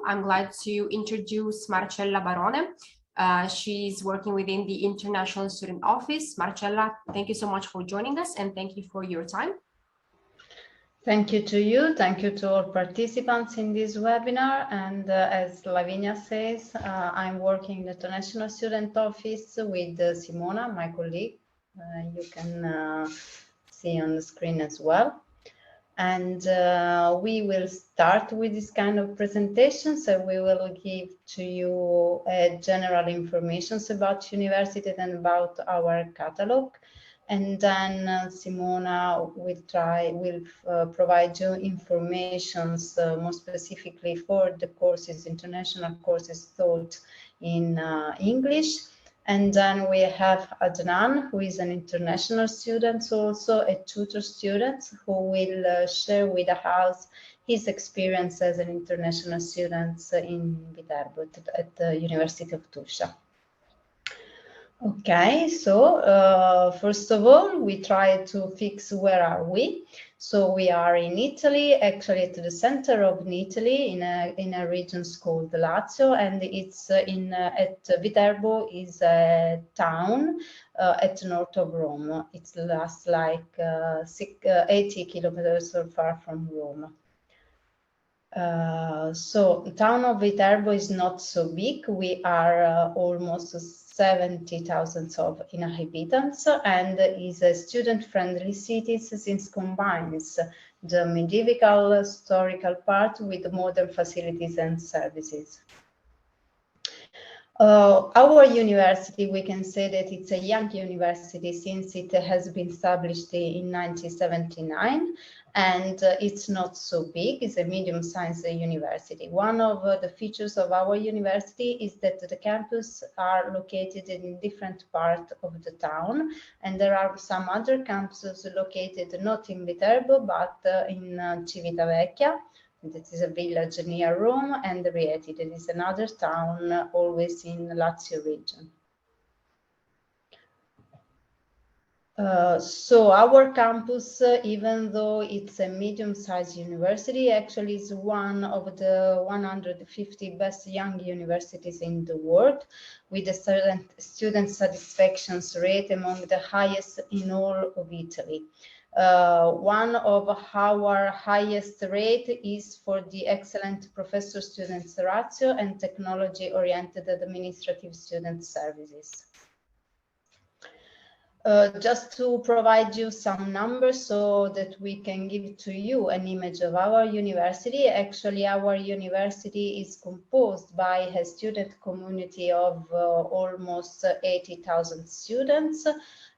I'm glad to introduce Marcella Barone. She's working within the International Student Office. Marcella, thank you so much for joining us and thank you for your time. Thank you to you. Thank you to all participants in this webinar. And as Lavinia says, I'm working in the International Student Office with Simona, my colleague. You can see on the screen as well. And we will start with this kind of presentation. So we will give to you general information about university and about our catalog. And then Simona will provide you information more specifically for the courses, international courses taught in English. And then we have Adnan, who is an international student, also a tutor student, who will share with us his experience as an international student in Viterbo at the University of Tuscia. Okay, so first of all, we try to fix where are we. So we are in Italy, actually at the center of Italy, in a region called Lazio, and it's at Viterbo is a town at north of Rome. It's last like 80 kilometers or far from Rome. So the town of Viterbo is not so big. We are almost 70,000 of inhabitants and is a student-friendly city since combines the medieval historical part with modern facilities and services. Our university, we can say that it's a young university since it has been established in 1979, and it's not so big. It's a medium-sized university. One of the features of our university is that the campus are located in different parts of the town, and there are some other campuses located not in Viterbo, but in Civitavecchia. That is a village near Rome, and Rieti, that is another town always in Lazio region. So our campus, even though it's a medium-sized university, actually is one of the 150 best young universities in the world, with a student satisfaction rate among the highest in all of Italy. One of our highest rate is for the excellent professor-student ratio and technology-oriented administrative student services. Just to provide you some numbers so that we can give to you an image of our university. Actually, our university is composed by a student community of almost 80,000 students.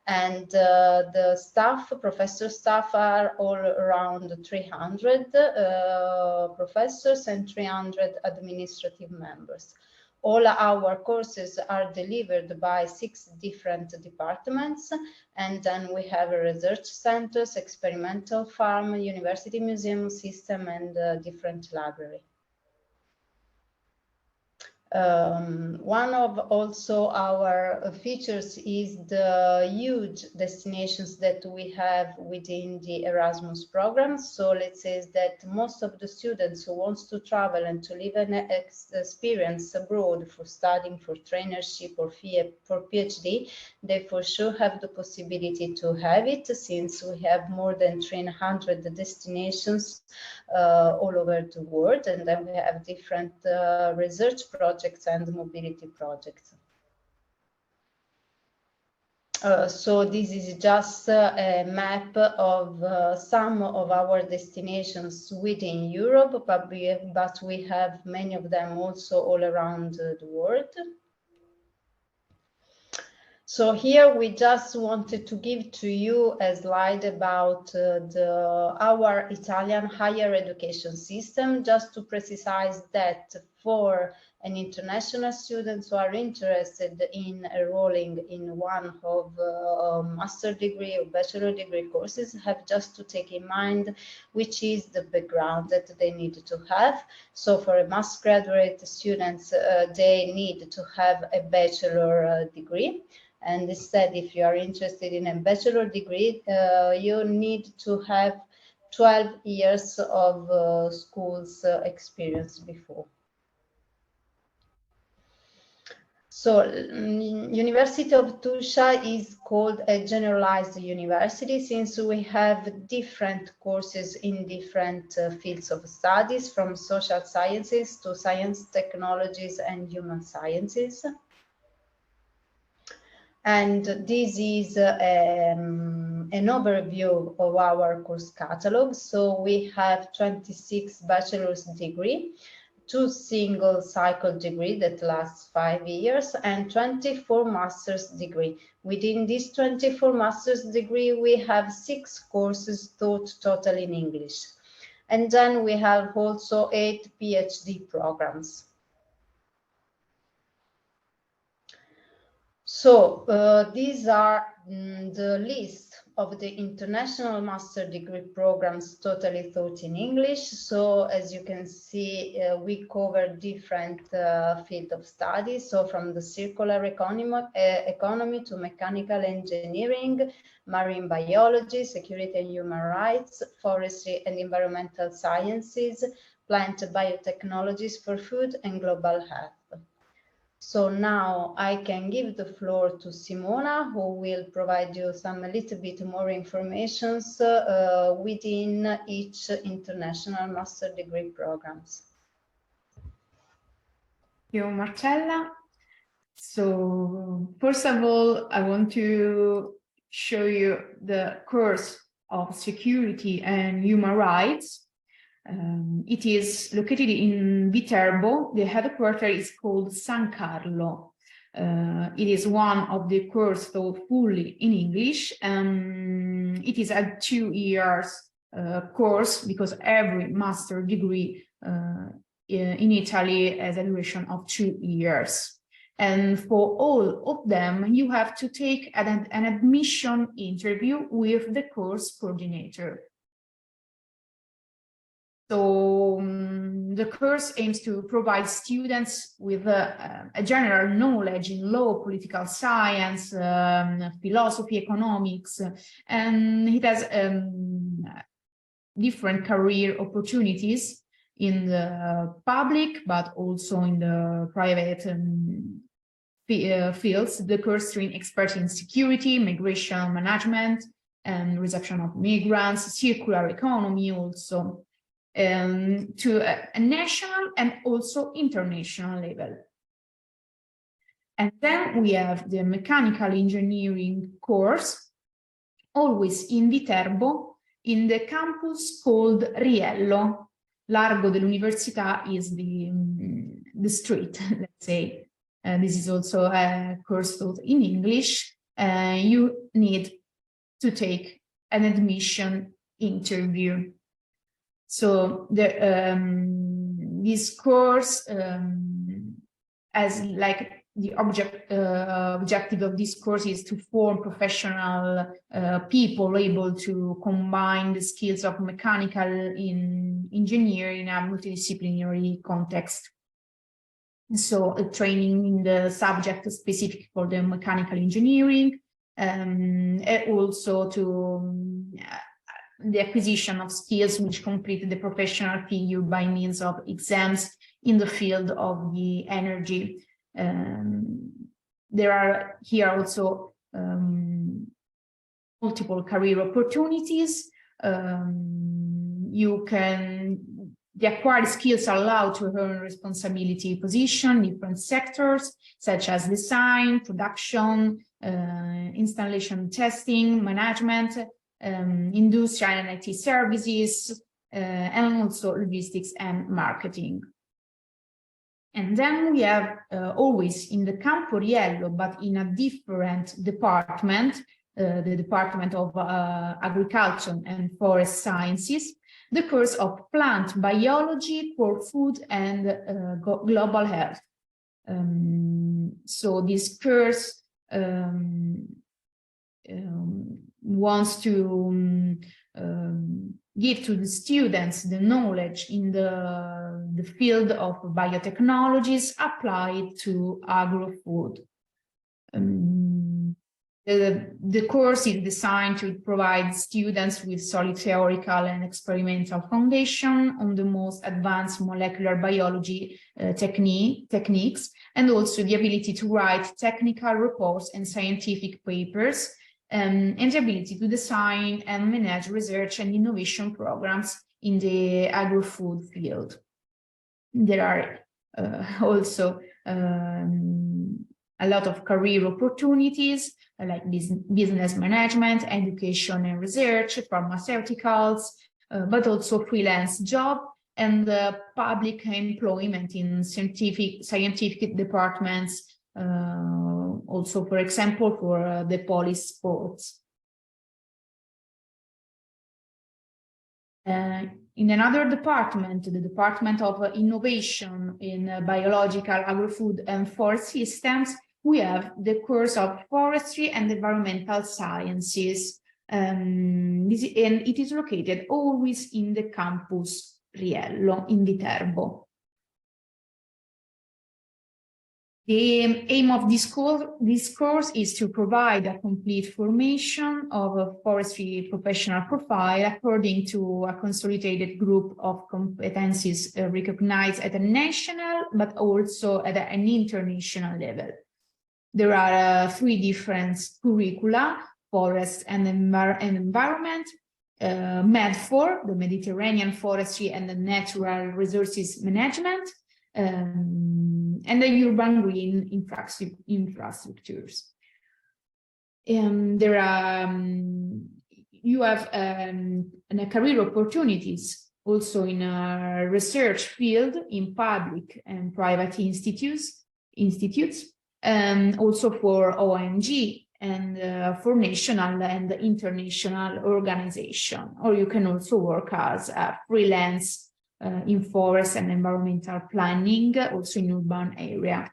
And the staff, professor staff, are all around 300 professors and 300 administrative members. All our courses are delivered by 6 different departments, and then we have research centers, experimental farm, university museum system, and different library. One of also our features is the huge destinations that we have within the Erasmus program. So let's say that most of the students who wants to travel and to live an experience abroad for studying, for traineeship, or for PhD, they for sure have the possibility to have it, since we have more than 300 destinations all over the world, and then we have different research projects and mobility projects. So this is just a map of some of our destinations within Europe, but we have many of them also all around the world. So here we just wanted to give to you a slide about our Italian higher education system, just to precise that for an international students who are interested in enrolling in one of master degree or bachelor degree courses have just to take in mind which is the background that they need to have. So for a master graduate students, they need to have a bachelor degree. And instead, if you are interested in a bachelor degree, you need to have 12 years of schools experience before. So, University of Tuscia is called a generalized university since we have different courses in different fields of studies, from social sciences to science, technologies, and human sciences. And this is an overview of our course catalog. So we have 26 bachelor's degree, 2 single cycle degree that lasts 5 years, and 24 master's degree. Within this 24 master's degree, we have 6 courses taught totally in English. And then we have also 8 PhD programs. So these are the list of the international master degree programs totally taught in English. So as you can see, we cover different fields of study. So from the circular economy to mechanical engineering, marine biology, security and human rights, forestry and environmental sciences, plant biotechnologies for food and global health. So now I can give the floor to Simona, who will provide you some a little bit more information within each international master degree programs. Thank you, Marcella. So first of all, I want to show you the course of security and human rights. It is located in Viterbo. The headquarters is called San Carlo. It is one of the courses taught fully in English. It is a 2 years course because every master degree in Italy has a duration of 2 years. And for all of them, you have to take an admission interview with the course coordinator. So the course aims to provide students with a general knowledge in law, political science, philosophy, economics, and it has different career opportunities in the public, but also in the private fields. The course trains experts in security, migration management, and reception of migrants, circular economy also. To a national and also international level. And then we have the mechanical engineering course, always in Viterbo, in the campus called Riello. Largo dell'Università is the street, let's say. This is also a course taught in English. You need to take an admission interview. So this course as like the objective of this course is to form professional people able to combine the skills of mechanical engineering in a multidisciplinary context. So training in the subject specific for the mechanical engineering, and also to the acquisition of skills which complete the professional figure by means of exams in the field of the energy. There are here also multiple career opportunities. The acquired skills allow to earn responsibility position, different sectors such as design, production, installation, testing, management, industrial and IT services, and also logistics and marketing. And then we have always in the Campo Riello, but in a different department, the Department of Agriculture and Forest Sciences, the course of plant biology for food and global health. So this course wants to give to the students the knowledge in the field of biotechnologies applied to agro-food. The course is designed to provide students with solid theoretical and experimental foundation on the most advanced molecular biology techniques, and also the ability to write technical reports and scientific papers, and the ability to design and manage research and innovation programs in the agri-food field. There are also a lot of career opportunities like business management, education and research, pharmaceuticals, but also freelance job and public employment in scientific departments, also, for example, for the police sports. In another department, the Department of Innovation in Biological, Agri-Food and Forest Systems, we have the course of Forestry and Environmental Sciences, and it is located always in the campus Riello in Viterbo. The aim of this course is to provide a complete formation of a forestry professional profile according to a consolidated group of competencies recognized at a national but also at an international level. There are 3 different curricula: forest and environment, MED4, the Mediterranean Forestry and the Natural Resources Management, and the urban green infrastructures. There are you have career opportunities also in a research field in public and private institutes, also for ONG and for national and international organization, or you can also work as a freelance in forest and environmental planning, also in urban area.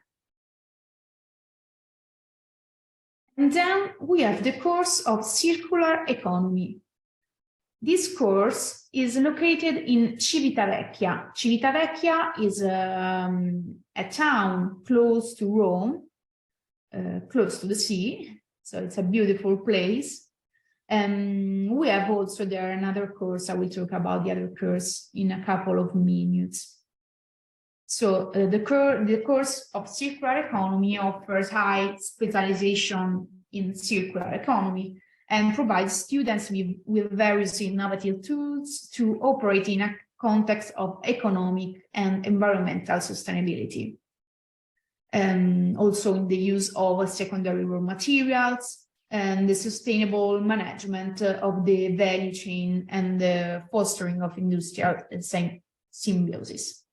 And then we have the course of Circular Economy. This course is located in Civitavecchia. Civitavecchia is a town close to Rome, close to the sea, so it's a beautiful place. We have also there another course. I will talk about the other course in a couple of minutes. So the course of Circular Economy offers high specialization in circular economy and provides students with various innovative tools to operate in a context of economic and environmental sustainability. Also in the use of secondary raw materials, and the sustainable management of the value chain and the fostering of industrial symbiosis.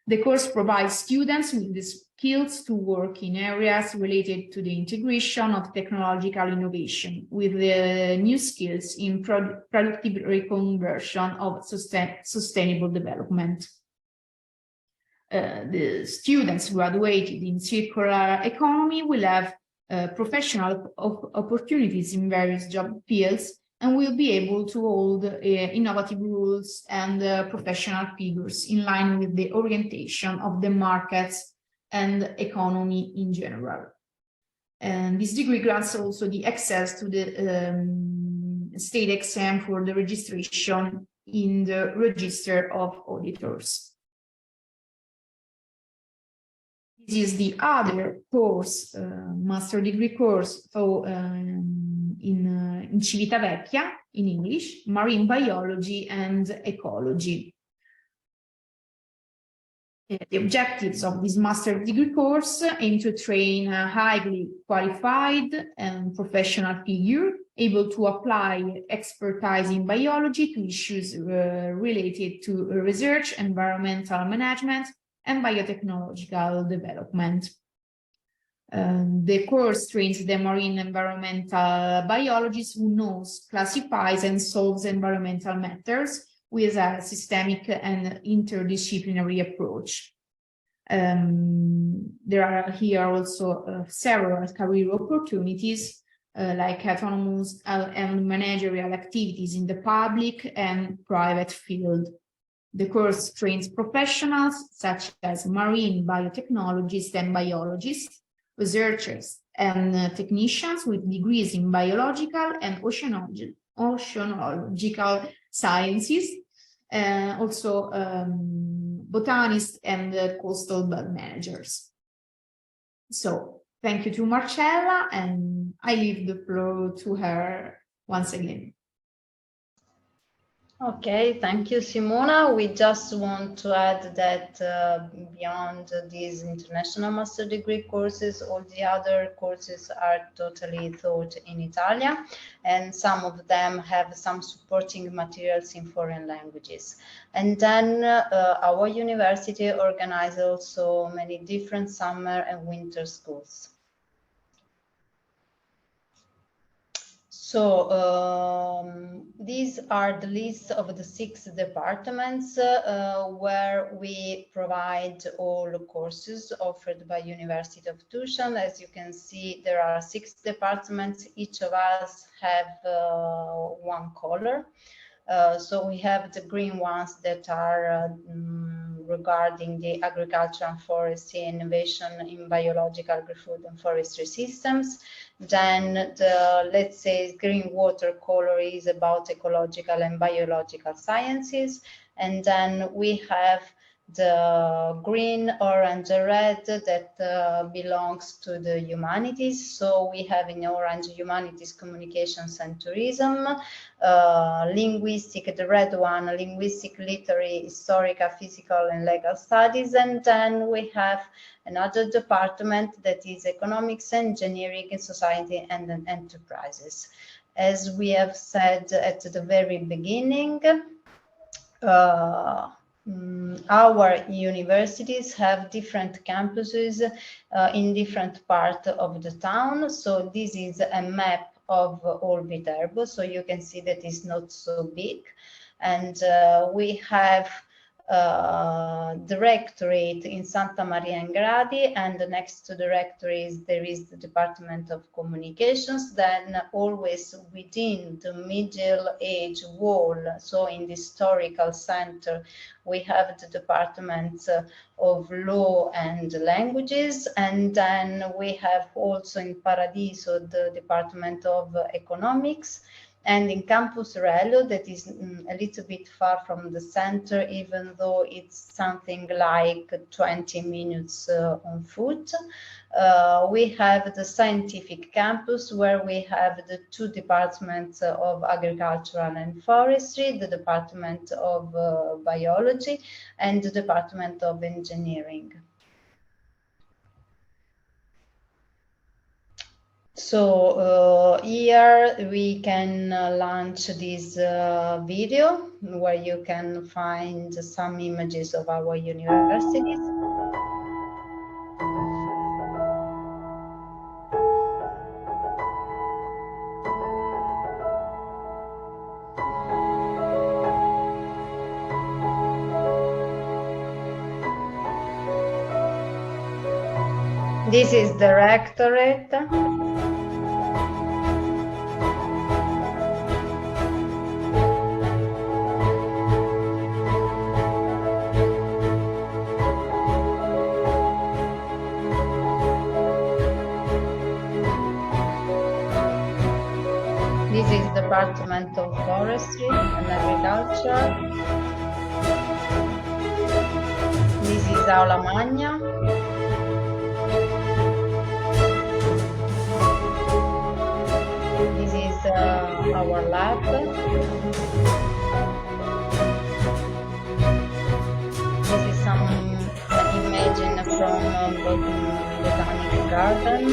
The course provides students with the skills to work in areas related to the integration of technological innovation with the new skills in productive reconversion of sustainable development. The students graduated in circular economy will have professional opportunities in various job fields and will be able to hold innovative roles and professional figures in line with the orientation of the markets and economy in general. And this degree grants also the access to the state exam for the registration in the Register of Auditors. This is the other course, master degree course, so in Civitavecchia, in English, Marine Biology and Ecology. The objectives of this master degree course aim to train a highly qualified and professional figure able to apply expertise in biology to issues related to research, environmental management, and biotechnological development. The course trains the marine environmental biologists who knows, classifies, and solves environmental matters with a systemic and interdisciplinary approach. There are here also several career opportunities like autonomous and managerial activities in the public and private field. The course trains professionals such as marine biotechnologists and biologists researchers and technicians with degrees in biological and oceanological sciences, also botanists and coastal bird managers. So thank you to Marcella, and I leave the floor to her once again. Okay, thank you, Simona. We just want to add that beyond these international master degree courses, all the other courses are totally taught in Italian, and some of them have some supporting materials in foreign languages. And then our university organizes also many different summer and winter schools. So these are the list of the 6 departments where we provide all the courses offered by University of Tuscia. As you can see, there are 6 departments. Each of us have one color. So we have the green ones that are regarding the agriculture and forestry innovation in biological, agri-food and forestry systems. Then the, let's say, green water color is about ecological and biological sciences. And then we have the green, orange, red that belongs to the humanities. So we have in orange humanities, communications and tourism, linguistic, the red one, linguistic, literary, historical, physical and legal studies. And then we have another department that is economics, engineering, society and enterprises. As we have said at the very beginning, our universities have different campuses in different parts of the town. So this is a map of all Viterbo. So you can see that it's not so big. And we have directorate in Santa Maria Ingradi, and next to the rectorate there is the Department of Communications. Then always within the middle age wall, so in the historical center, we have the Department of Law and Languages, and then we have also in Paradiso the Department of Economics. And in Campus Rello, that is a little bit far from the center, even though it's something like 20 minutes on foot. We have the scientific campus, where we have the 2 departments of agricultural and forestry, the Department of Biology and the Department of Engineering. So here we can launch this video where you can find some images of our universities. This is the rectorate. This is the Department of Forestry and Agriculture. This is Aula Magna. This is our lab. This is some image from Botanic Garden.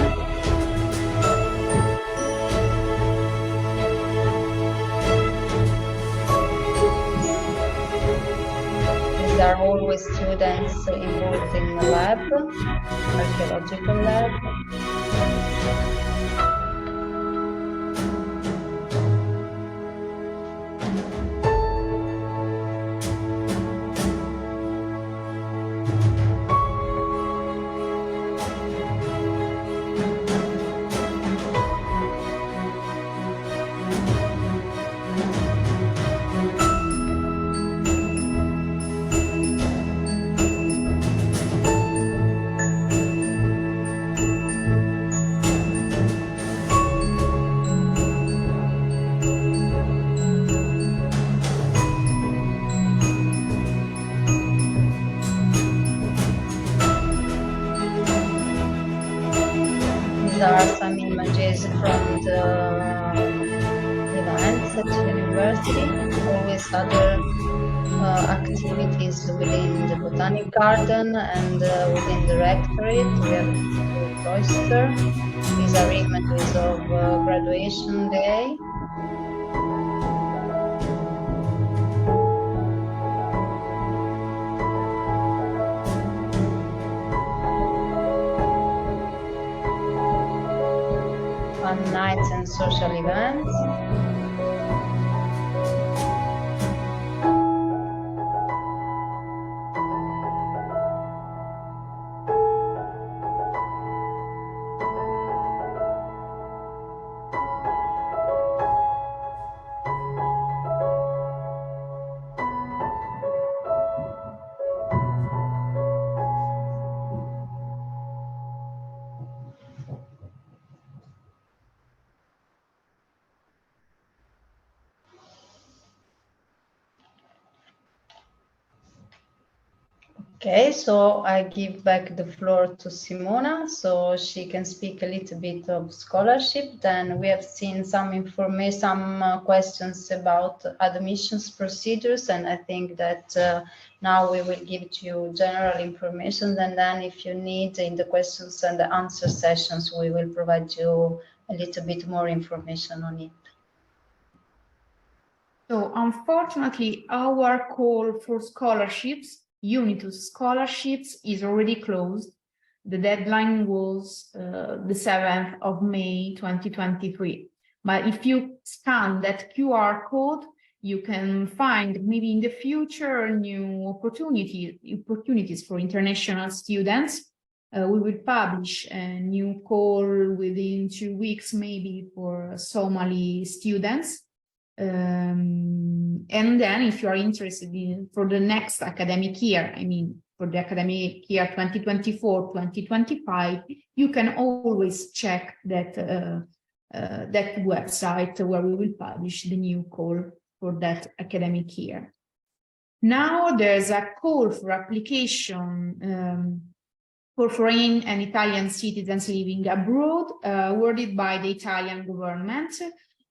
These are always students involved in the lab, archaeological lab. are some images from the events at university, always other activities within the botanic garden and within the rectorate. We have the cloister. These are images of graduation day. Fun nights and social events. Okay, so I give back the floor to Simona so she can speak a little bit of scholarship. Then we have seen some information, some questions about admissions procedures, and I think that now we will give to you general information, and then if you need in the questions and the answer sessions, we will provide you a little bit more information on it. So unfortunately, our call for scholarships, Unitus scholarships, is already closed. The deadline was the 7th of May 2023. But if you scan that QR code, you can find maybe in the future new opportunities for international students. We will publish a new call within 2 weeks, maybe for Somali students. And then if you are interested in for the next academic year, I mean, for the academic year 2024-2025, you can always check that that website where we will publish the new call for that academic year. Now there's a call for application for foreign and Italian citizens living abroad, worded by the Italian government.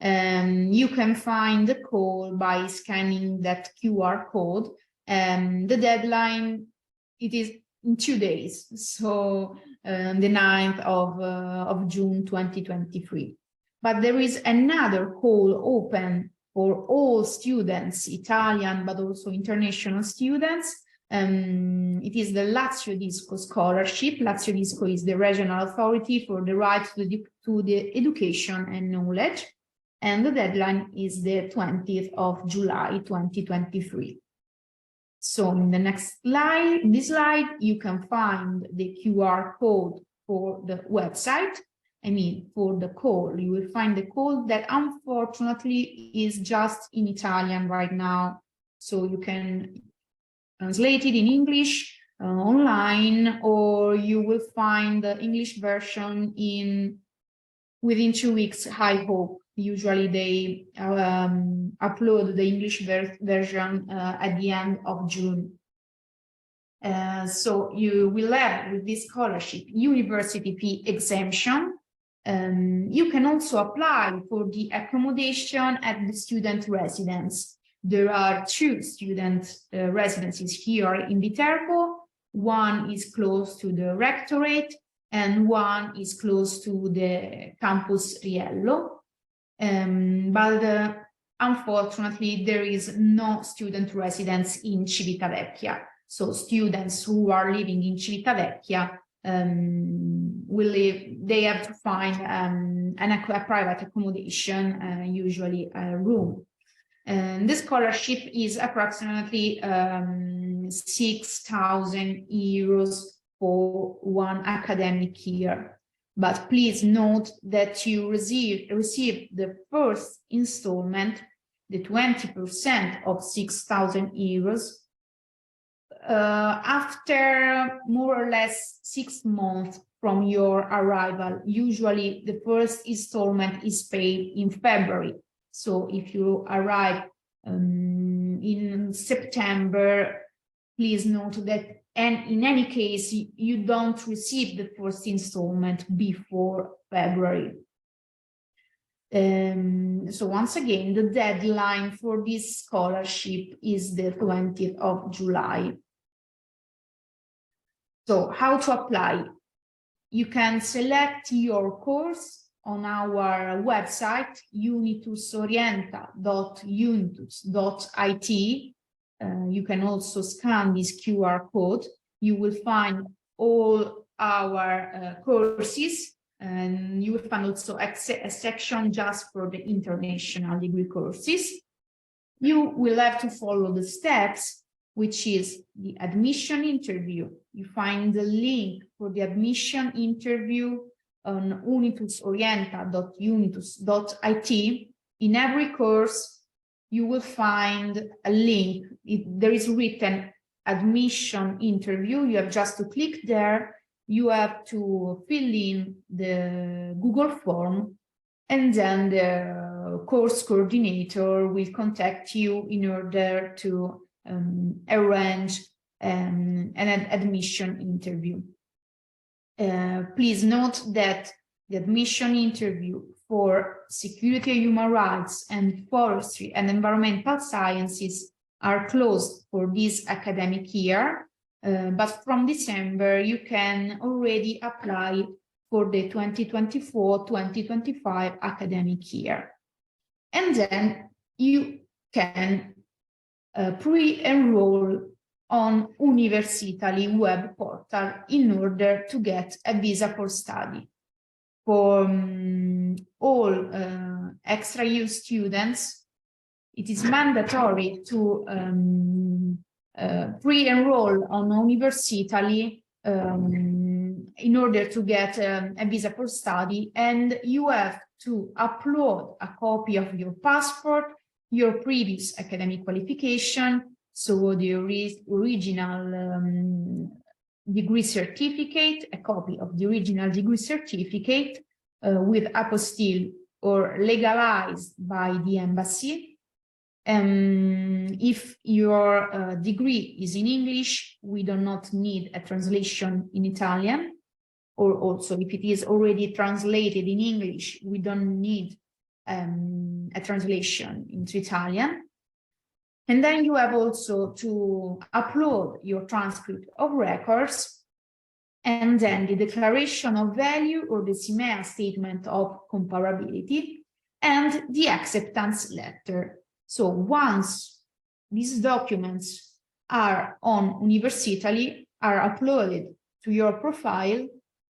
You can find the call by scanning that QR code. The deadline, it is in 2 days, so the 9th of June 2023. But there is another call open for all students, Italian, but also international students. It is the Lazio Disco scholarship. Lazio Disco is the regional authority for the right to the education and knowledge. And the deadline is the 20th of July 2023. So in the next slide, in this slide, you can find the QR code for the website. I mean, for the call, you will find the call that unfortunately is just in Italian right now. So you can translate it in English online, or you will find the English version within 2 weeks, I hope. Usually they upload the English version at the end of June. So you will have with this scholarship university fee exemption. You can also apply for the accommodation at the student residence. There are 2 student residences here in Viterbo. One is close to the rectorate and one is close to the campus Riello. But unfortunately, there is no student residence in Civitavecchia. So students who are living in Civitavecchia they have to find a private accommodation, usually a room. And the scholarship is approximately 6,000 euros for one academic year. But please note that you receive the first installment, the 20% of 6,000 euros, after more or less 6 months from your arrival. Usually the first installment is paid in February. So if you arrive in September, please note that And in any case, you don't receive the first installment before February. So once again, the deadline for this scholarship is the 20th of July. So how to apply? You can select your course on our website, unitusorienta.unitus.it. You can also scan this QR code. You will find all our courses, and you will find also a section just for the international degree courses. You will have to follow the steps, which is the admission interview. You find the link for the admission interview on unitusorienta.unitus.it. In every course, you will find a link. There is written admission interview. You have just to click there. You have to fill in the Google form, and then the course coordinator will contact you in order to arrange an admission interview. Please note that the admission interview for security and human rights and forestry and environmental sciences are closed for this academic year, but from December you can already apply for the 2024-2025 academic year. And then you can pre-enroll on University web portal in order to get a visa for study. For all extra EU students, it is mandatory to pre-enroll on University in order to get a visa for study, and you have to upload a copy of your passport, your previous academic qualification, so the original degree certificate, a copy of the original degree certificate with apostille or legalized by the embassy. If your degree is in English, we do not need a translation in Italian, or also if it is already translated in English, we don't need a translation into Italian. And then you have also to upload your transcript of records, and then the declaration of value or the CIMEA statement of comparability, and the acceptance letter. So once these documents are on University, are uploaded to your profile,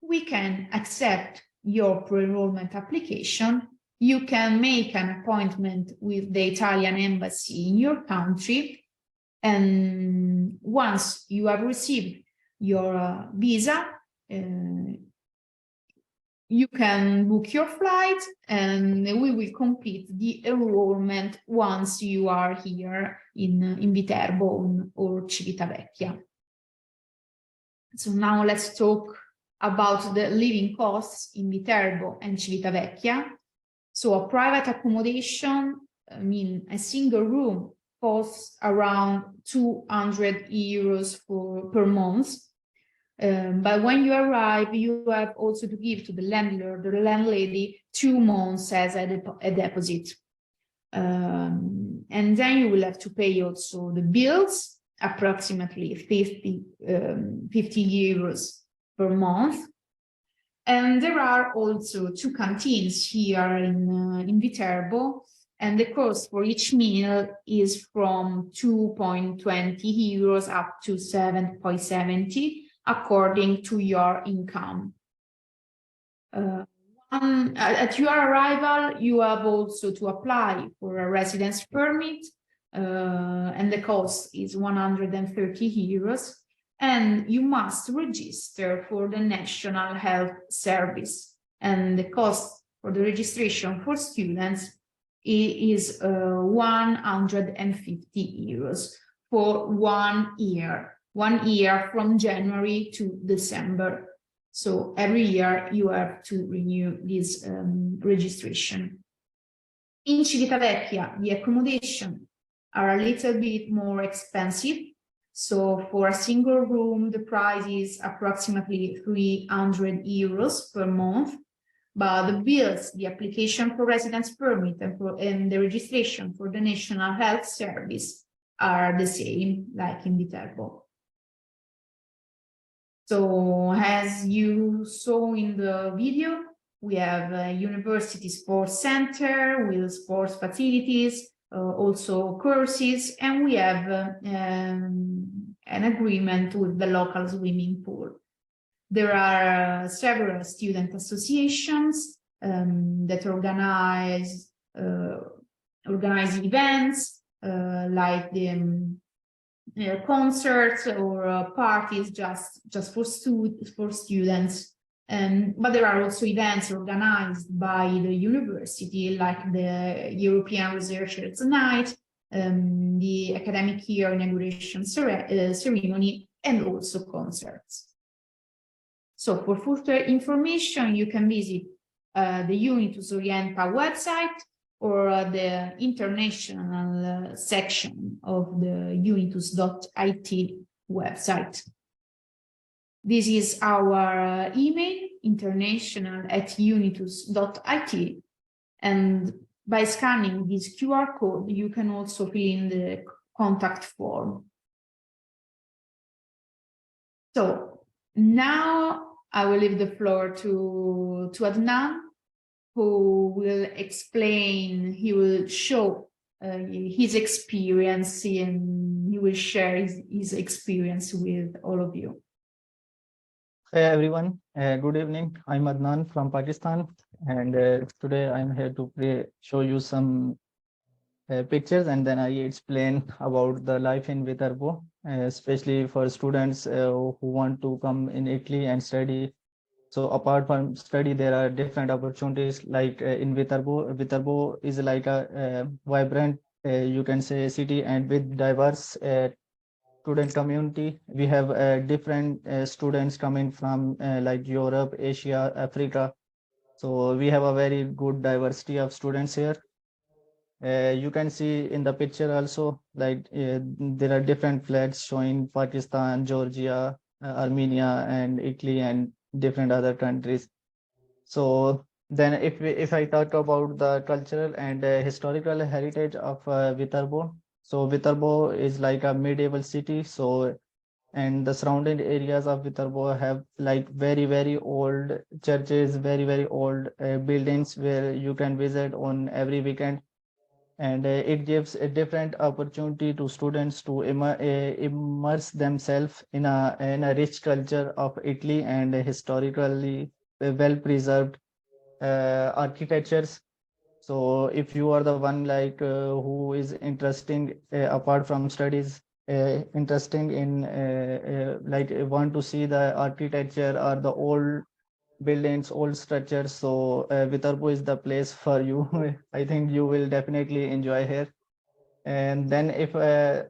we can accept your pre-enrollment application. You can make an appointment with the Italian embassy in your country, and once you have received your visa, you can book your flight, and we will complete the enrollment once you are here in Viterbo or Civitavecchia. So now let's talk about the living costs in Viterbo and Civitavecchia. So a private accommodation, I mean, a single room costs around 200 euros per month. But when you arrive, you have also to give to the landlord or the landlady 2 months as a deposit. And then you will have to pay also the bills, approximately 50 euros per month. And there are also 2 canteens here in Viterbo, and the cost for each meal is from 2.20 euros up to 7.70 according to your income. At your arrival, you have also to apply for a residence permit, and the cost is 130 euros. And you must register for the National Health Service. And the cost for the registration for students is 150 euros for 1 year. 1 year from January to December. So every year you have to renew this registration. In Civitavecchia, the accommodation are a little bit more expensive. So for a single room, the price is approximately 300 euros per month, but the bills, the application for residence permit and the registration for the National Health Service are the same, like in Viterbo. So as you saw in the video, we have a university sports center with sports facilities, also courses, and we have an agreement with the local swimming pool. There are several student associations that organize events like the concerts or parties just for students. But there are also events organized by the university, like the European Researchers Night, the academic year inauguration ceremony, and also concerts. So for further information, you can visit the Unitus Orienta website or the international section of the unitus.it website. This is our email, international@unitus.it, and by scanning this QR code, you can also fill in the contact form. So now I will leave the floor to Adnan, who will explain, he will show his experience, and he will share his experience with all of you. Hey everyone, good evening. I'm Adnan from Pakistan, and today I'm here to show you some pictures, and then I explain about the life in Viterbo, especially for students who want to come in Italy and study. So apart from study, there are different opportunities like in Viterbo. Viterbo is like a vibrant, you can say, city, and with diverse student community. We have different students coming from like Europe, Asia, Africa. So we have a very good diversity of students here. You can see in the picture also, like there are different flags showing Pakistan, Georgia, Armenia, and Italy, and different other countries. So then if I talk about the cultural and historical heritage of Viterbo, so Viterbo is like a medieval city. So and the surrounding areas of Viterbo have like very old churches, very old buildings where you can visit on every weekend, and it gives a different opportunity to students to immerse themselves in a rich culture of Italy and historically well preserved architectures. So if you are the one like who is interesting apart from studies, interesting in like want to see the architecture or the old buildings, old structures, so Viterbo is the place for you. I think you will definitely enjoy here. And then if I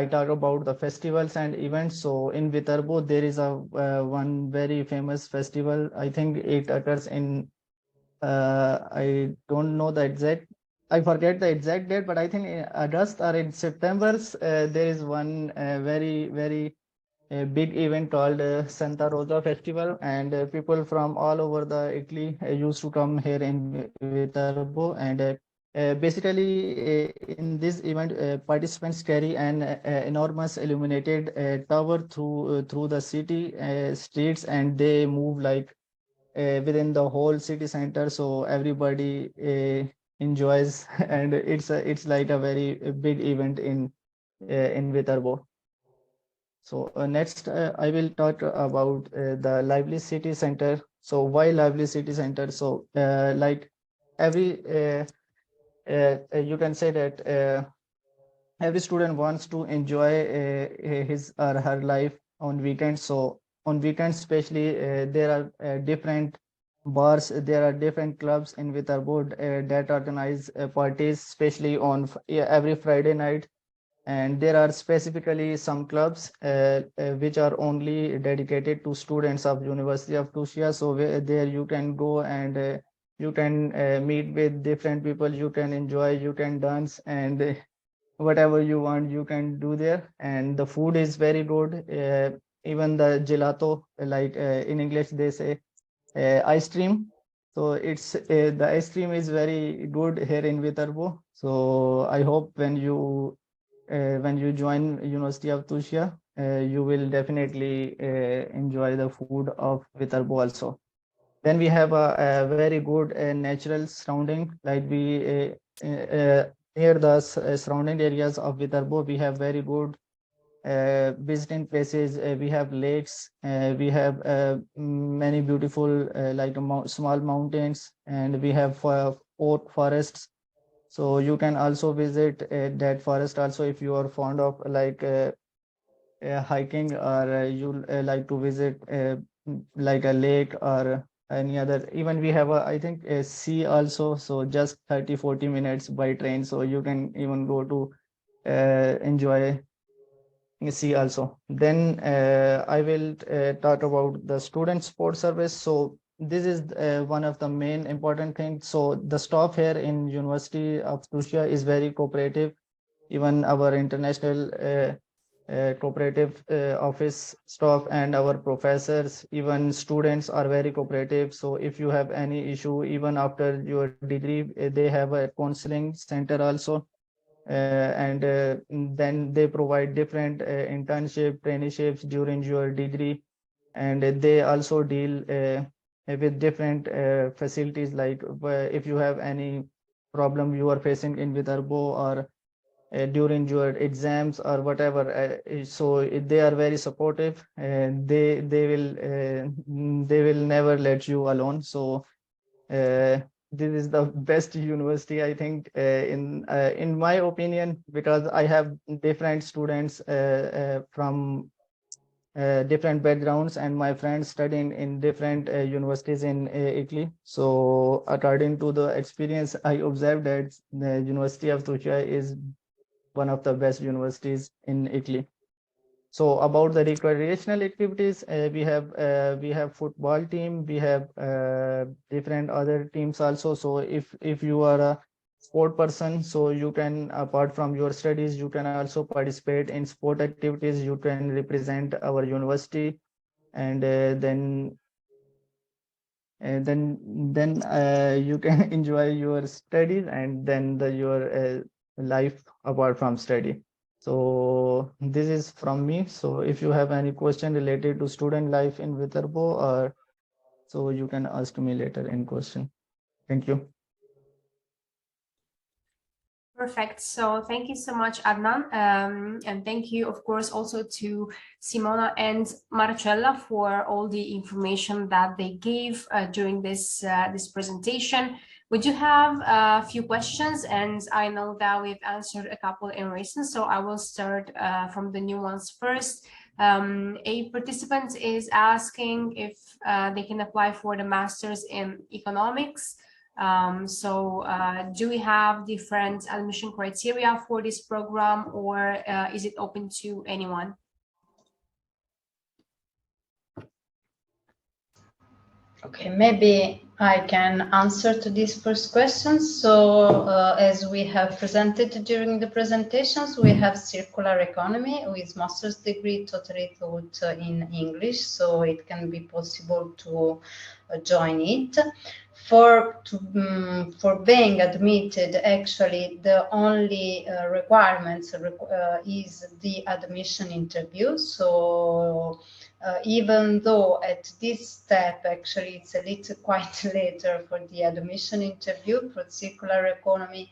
talk about the festivals and events, so in Viterbo there is a one very famous festival. I think it occurs in I don't know the exact, I forget the exact date, but I think in August or in September there is one very a big event called Santa Rosa Festival, and people from all over the Italy used to come here in Viterbo, and basically in this event participants carry an enormous illuminated tower through the city streets, and they move like within the whole city center, so everybody enjoys and it's like a very big event in Viterbo. So next, I will talk about the Lively City Center. So why Lively City Center? So like every, you can say that every student wants to enjoy his or her life on weekends. So on weekends, especially, there are different bars, there are different clubs in Viterbo that organize parties, especially on every Friday night. And there are specifically some clubs which are only dedicated to students of University of Tuscia. So there you can go and you can meet with different people, you can enjoy, you can dance, and whatever you want, you can do there. And the food is very good. Even the gelato, like in English, they say ice cream. So it's the ice cream is very good here in Viterbo. So I hope when you join University of Tuscia, you will definitely enjoy the food of Viterbo also. Then we have a very good natural surrounding, like we near the surrounding areas of Viterbo, we have very good visiting places. We have lakes, we have many beautiful like small mountains, and we have oak forests. So you can also visit that forest also if you are fond of like hiking, or you like to visit like a lake or any other. Even we have I think a sea also, so just 30-40 minutes by train, so you can even go to enjoy sea also. Then I will talk about the student sport service. So this is one of the main important things. So the staff here in University of Tuscia is very cooperative. Even our international cooperative office staff and our professors, even students are very cooperative. So if you have any issue, even after your degree, they have a counseling center also. And then they provide different internship traineeships during your degree, and they also deal with different facilities, like if you have any problem you are facing in Viterbo, or during your exams or whatever. So they are very supportive, and they will never let you alone. So this is the best university, I think, in my opinion, because I have different students from different backgrounds, and my friends studying in different universities in Italy. So according to the experience, I observed that the University of Tuscia is one of the best universities in Italy. So about the recreational activities, we have football team, we have different other teams also. So if you are a sport person, so you can, apart from your studies, you can also participate in sport activities. You can represent our university, and then you can enjoy your studies, and then your life apart from study. So this is from me. So if you have any question related to student life in Viterbo, or so you can ask me later in question. Thank you. Perfect. So thank you so much, Adnan. And thank you, of course, also to Simona and Marcella for all the information that they gave during this presentation. We do have a few questions, and I know that we've answered a couple in recent, so I will start from the new ones first. A participant is asking if they can apply for the Masters in Economics. Do we have different admission criteria for this program, or is it open to anyone? Okay, maybe I can answer to this first question. So as we have presented during the presentations, we have circular economy with master's degree totally taught in English, so it can be possible to join it. For being admitted, actually, the only requirements is the admission interview. So even though at this step, actually, it's a little quite later for the admission interview for circular economy,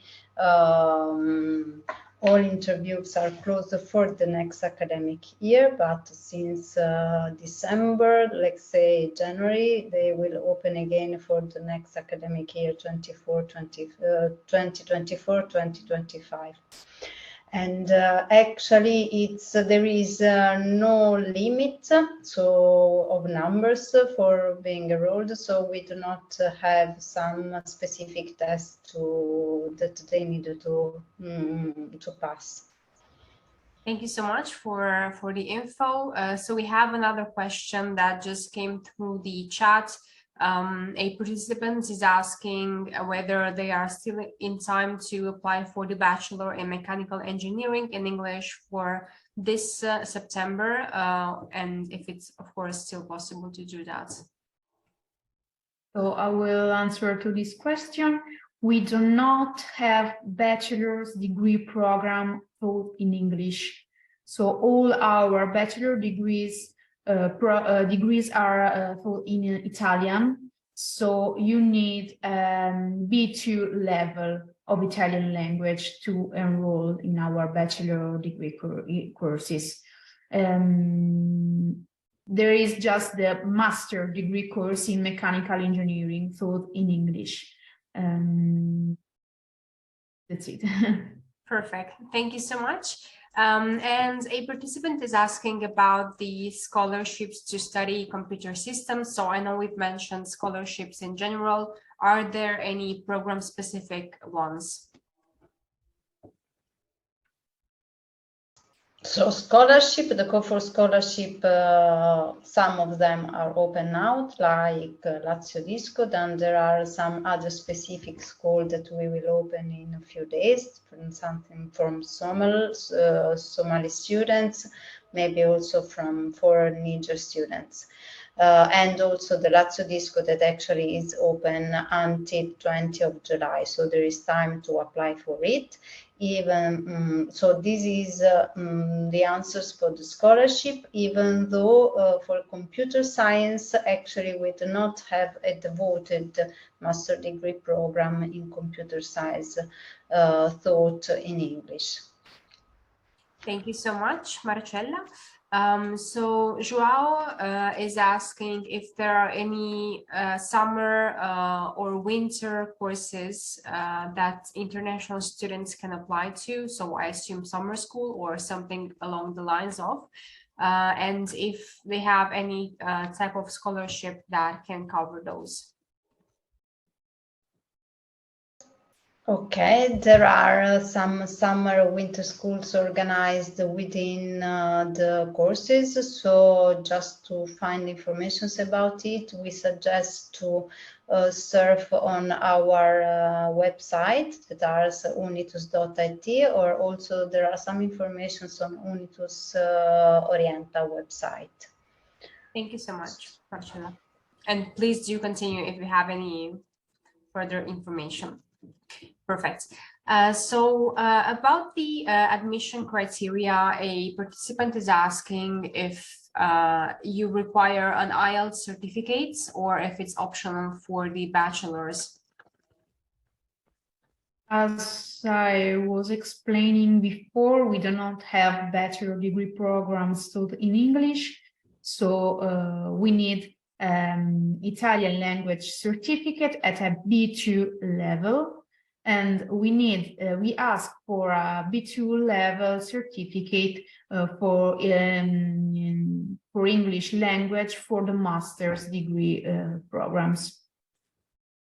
all interviews are closed for the next academic year, but since December, let's say January, they will open again for the next academic year, 2024-2025. And actually, there is no limit of numbers for being enrolled, so we do not have some specific tests that they need to pass. Thank you so much for the info. So we have another question that just came through the chat A participant is asking whether they are still in time to apply for the Bachelor in Mechanical Engineering in English for this September, and if it's, of course, still possible to do that. So I will answer to this question. We do not have bachelor's degree program taught in English. So all our bachelor degrees are taught in Italian. So you need B2 level of Italian language to enroll in our bachelor degree courses. There is just the master degree course in mechanical engineering taught in English. That's it. Perfect. Thank you so much. And a participant is asking about the scholarships to study computer systems. So I know we've mentioned scholarships in general. Are there any program-specific ones? So scholarship, the call for scholarship, some of them are open now, like Lazio Disco. Then there are some other specific schools that we will open in a few days, something from Somali students, maybe also from foreign Niger students. And also the Lazio Disco that actually is open until 20th of July. So there is time to apply for it. Even so, this is the answers for the scholarship, even though for computer science, actually, we do not have a devoted master degree program in computer science taught in English. Thank you so much, Marcella. So Joao is asking if there are any summer or winter courses that international students can apply to. So I assume summer school or something along the lines of, and if they have any type of scholarship that can cover those. Okay, there are some summer winter schools organized within the courses. So just to find information about it, we suggest to surf on our website that is unitus.it, or also there are some information on Unitus Orienta website. Thank you so much, Marcella. And please do continue if you have any further information. Perfect. So about the admission criteria, a participant is asking if you require an IELTS certificate or if it's optional for the bachelor's. As I was explaining before, we do not have bachelor degree programs taught in English. So we need Italian language certificate at a B2 level. And we ask for a B2 level certificate for English language for the master's degree programs.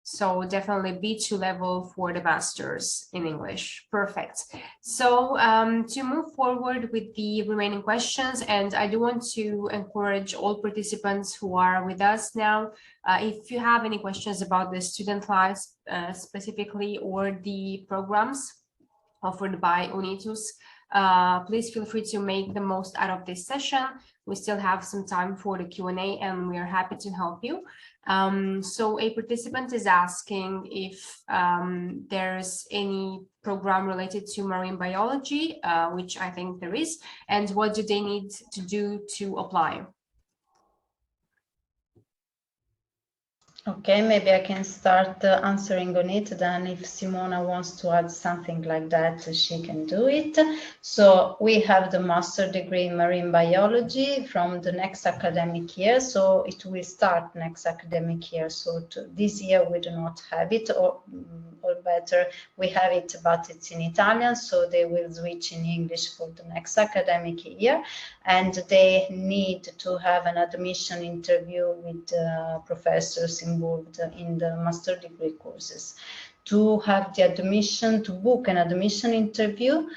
So definitely B2 level for the master's in English. Perfect. So to move forward with the remaining questions, and I do want to encourage all participants who are with us now, if you have any questions about the student lives specifically or the programs offered by Unitus, please feel free to make the most out of this session. We still have some time for the Q&A and we are happy to help you. So a participant is asking if there's any program related to marine biology, which I think there is, and what do they need to do to apply? Okay, maybe I can start answering on it. Then if Simona wants to add something like that, she can do it. So we have the master degree in marine biology from the next academic year. So it will start next academic year. So this year we do not have it, or better, we have it, but it's in Italian. So they will switch in English for the next academic year. And they need to have an admission interview with professors involved in the master degree courses. to have the admission, to book an admission interview,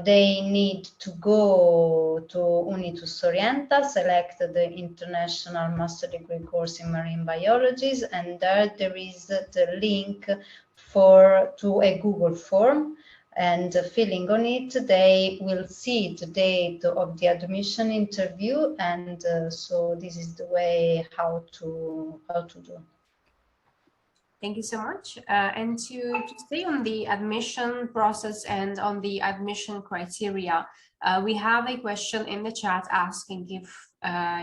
they need to go to Unitus Orienta, select the International Master Degree course in Marine Biology, and there is the link to a Google form, and filling on it, they will see the date of the admission interview, and so this is the way how to do. Thank you so much. And to stay on the admission process and on the admission criteria, we have a question in the chat asking if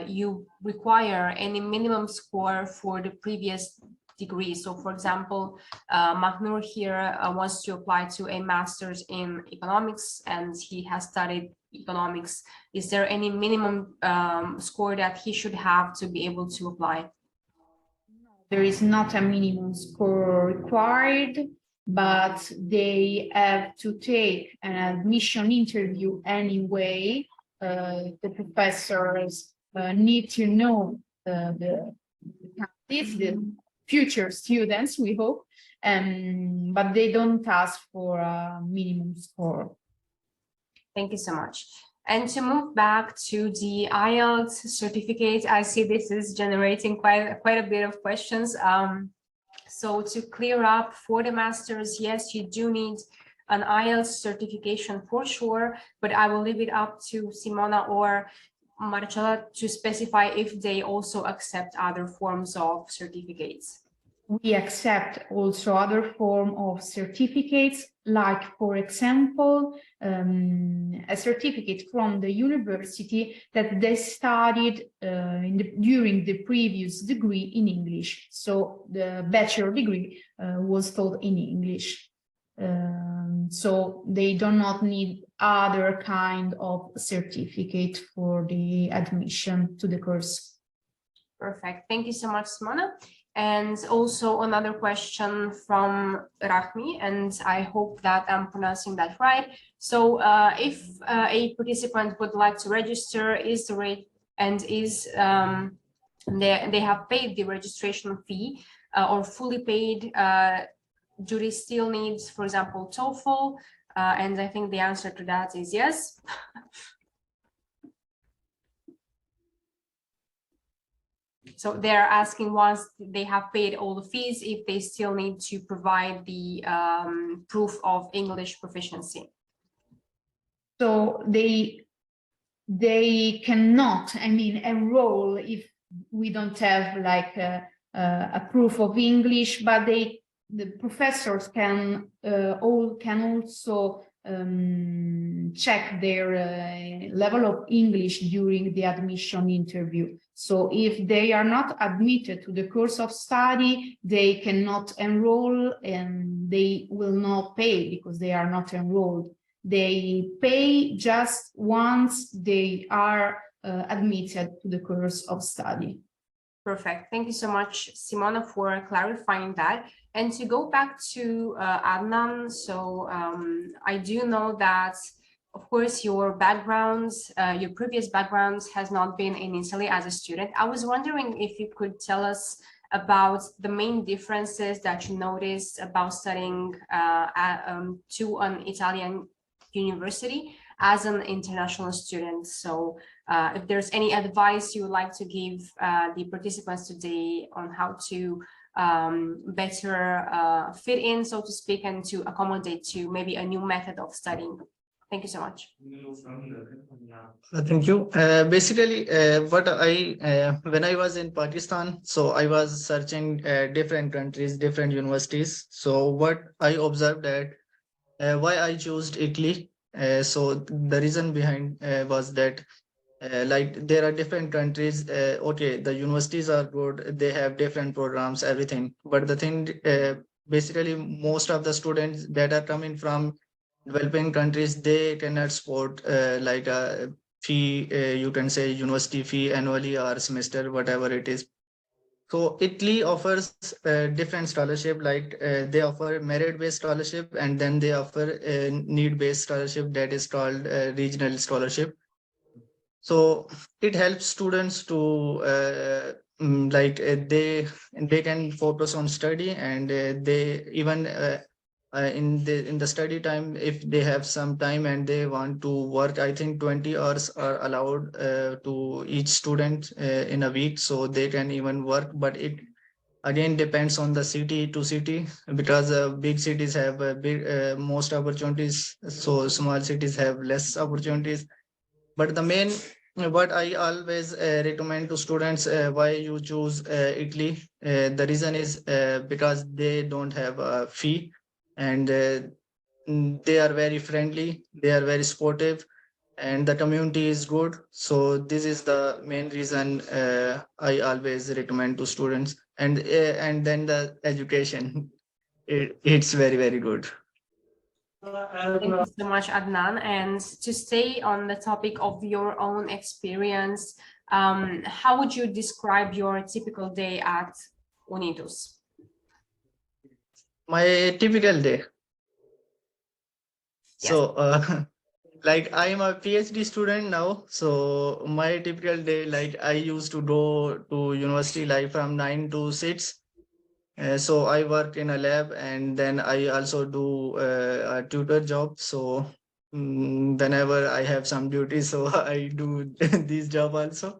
you require any minimum score for the previous degree. So for example, Mahnur here wants to apply to a master's in economics and he has studied economics. Is there any minimum score that he should have to be able to apply? There is not a minimum score required, but they have to take an admission interview anyway. The professors need to know the future students, we hope, but they don't ask for a minimum score. Thank you so much. And to move back to the IELTS certificate, I see this is generating quite a bit of questions. So to clear up for the masters, yes, you do need an IELTS certification for sure, but I will leave it up to Simona or Marcella to specify if they also accept other forms of certificates. We accept also other form of certificates, like, for example, a certificate from the university that they studied during the previous degree in English. So the bachelor degree was taught in English. So they do not need other kind of certificate for the admission to the course. Perfect. Thank you so much, Simona. And also another question from Rahmi, and I hope that I'm pronouncing that right. So if a participant would like to register, is the rate and is they have paid the registration fee or fully paid, do they still need, for example, TOEFL? And I think the answer to that is yes. So they're asking, once they have paid all the fees, if they still need to provide the proof of English proficiency. So they cannot, I mean, enroll if we don't have like a proof of English, but the professors can also check their level of English during the admission interview. So if they are not admitted to the course of study, they cannot enroll and they will not pay because they are not enrolled. They pay just once they are admitted to the course of study. Perfect. Thank you so much, Simona, for clarifying that. And to go back to Adnan, so I do know that, of course, your backgrounds, your previous backgrounds has not been in Italy as a student. I was wondering if you could tell us about the main differences that you noticed about studying to an Italian university as an international student. So if there's any advice you would like to give the participants today on how to better fit in, so to speak, and to accommodate to maybe a new method of studying. Thank you so much. Thank you. Basically, what when I was in Pakistan, so I was searching different countries, different universities. So what I observed that why I chose Italy. So the reason behind was that like there are different countries. Okay, the universities are good. They have different programs, everything. But the thing, basically, most of the students that are coming from developing countries, they cannot support like a fee, you can say university fee annually or semester, whatever it is. So Italy offers different scholarship, like they offer merit-based scholarship, and then they offer a need-based scholarship that is called regional scholarship. So it helps students to they can focus on study, and they even in the study time, if they have some time and they want to work, I think 20 hours are allowed to each student in a week, so they can even work. But it again depends on the city to city, because big cities have big most opportunities, so small cities have less opportunities. But the main, what I always recommend to students, why you choose Italy, the reason is because they don't have a fee, and they are very friendly, they are very supportive, and the community is good. So this is the main reason I always recommend to students. And then the education, it's very, very good. Thank you so much, Adnan. And to stay on the topic of your own experience, how would you describe your typical day at Unitus? My typical day. Yes. So like I'm a PhD student now, so my typical day, like I used to go to university like from 9 to 6. So I work in a lab, and then I also do a tutor job. So whenever I have some duty, so I do this job also.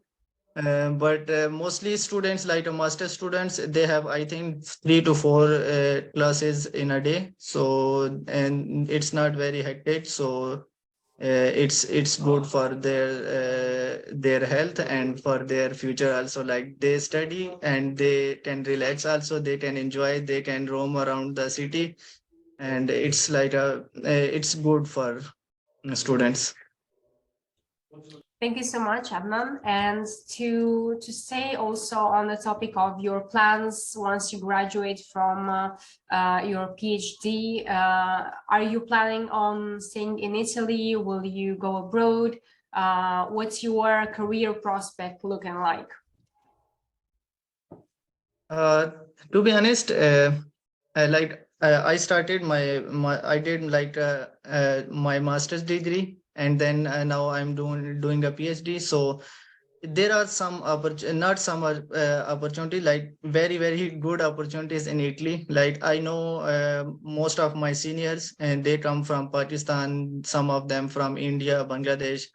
But mostly students, like master students, they have, I think, 3 to 4 classes in a day. So, and it's not very hectic. So it's good for their health and for their future also. Like they study and they can relax also, they can enjoy, they can roam around the city, and it's like it's good for students. Thank you so much, Adnan. And to stay also on the topic of your plans once you graduate from your PhD, are you planning on staying in Italy? Will you go abroad? What's your career prospect looking like? uh, to be honest, I started my I did like my master's degree, and then now I'm doing a PhD. So there are some not some opportunity, like very, very good opportunities in Italy. Like I know most of my seniors, and they come from Pakistan, some of them from India, Bangladesh.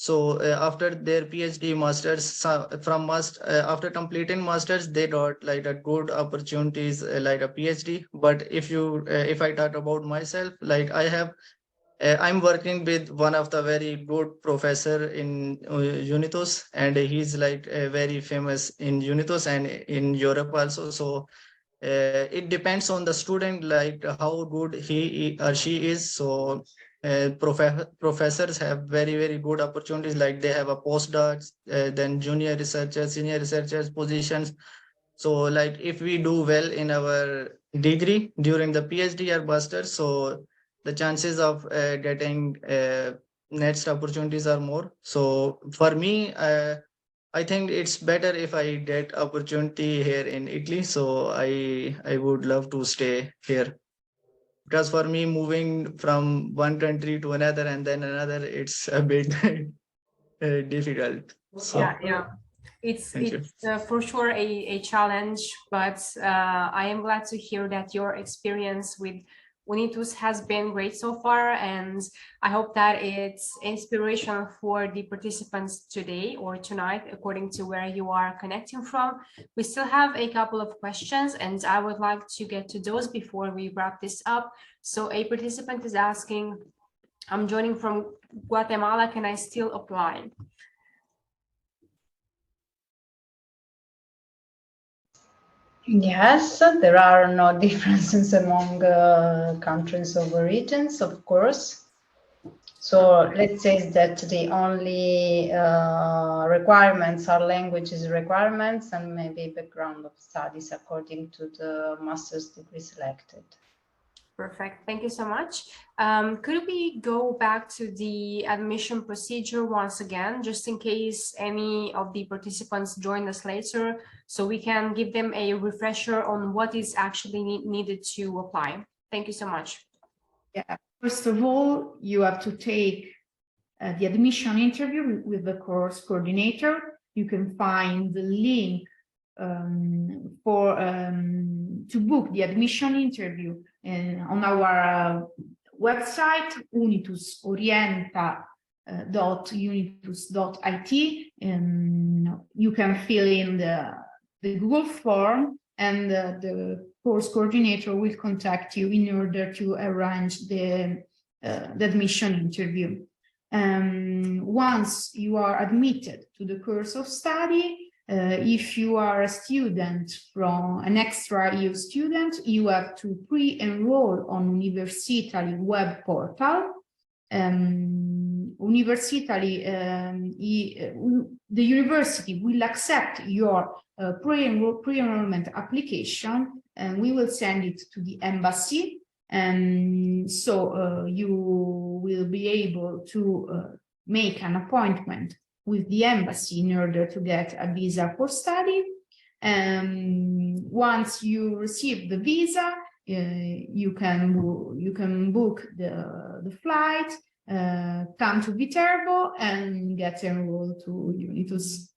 So after their PhD masters, after completing masters, they got like a good opportunities like a PhD. But if I talk about myself, like I'm working with one of the very good professor in Unitos, and he's like very famous in Unitos and in Europe also. So it depends on the student, like how good he or she is. So professors have very, very good opportunities, like they have a postdocs, then junior researchers, senior researchers positions. So like if we do well in our degree during the PhD or master, so the chances of getting next opportunities are more. So for me, I think it's better if I get opportunity here in Italy. So I would love to stay here, because for me moving from one country to another and then another, it's a bit difficult. So Yeah. It's thank you. for sure a challenge, but I am glad to hear that your experience with Unitus has been great so far, and I hope that it's inspiration for the participants today or tonight, according to where you are connecting from. We still have a couple of questions, and I would like to get to those before we wrap this up. So a participant is asking, I'm joining from Guatemala, can I still apply? Yes, there are no differences among countries or regions, of course. So let's say that the only requirements are languages requirements and maybe background of studies according to the master's degree selected. Perfect. Thank you so much. Could we go back to the admission procedure once again, just in case any of the participants join us later, so we can give them a refresher on what is actually needed to apply? Thank you so much. Yeah. First of all, you have to take the admission interview with the course coordinator. You can find the link to book the admission interview on our website unitusorienta.unitus.it. You can fill in the Google form, and the course coordinator will contact you in order to arrange the admission interview. Once you are admitted to the course of study, if you are a student from an extra EU student, you have to pre-enroll on Universitaly web portal. The university will accept your pre-enrollment application, and we will send it to the embassy. And so you will be able to make an appointment with the embassy in order to get a visa for study. Once you receive the visa, you can book the flight, come to Viterbo, and get enrolled to Unitus.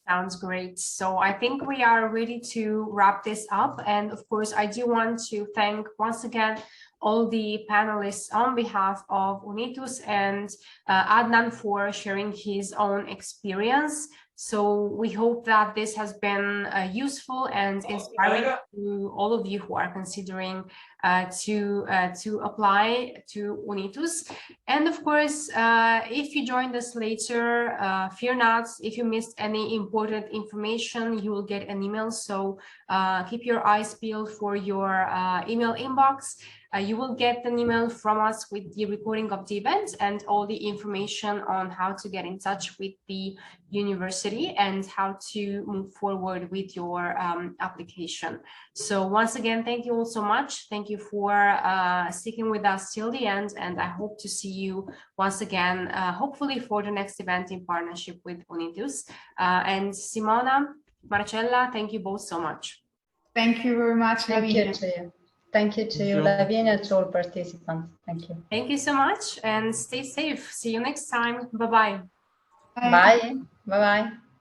Sounds great. So I think we are ready to wrap this up. And of course, I do want to thank once again all the panelists on behalf of Unitus, and Adnan for sharing his own experience. So we hope that this has been useful and inspiring to all of you who are considering to apply to Unitus. And of course, if you joined us later, fear not. If you missed any important information, you will get an email. So keep your eyes peeled for your email inbox. You will get an email from us with the recording of the event and all the information on how to get in touch with the university and how to move forward with your application. So once again, thank you all so much. Thank you for sticking with us till the end, and I hope to see you once again, hopefully for the next event in partnership with Unitus. And Simona, Marcella, thank you both so much. Thank you very much, Lavinia. Thank you to you. Thank you to you, Lavinia, to all participants. Thank you. Thank you so much, and stay safe. See you next time. Bye-bye. Bye. Bye-bye.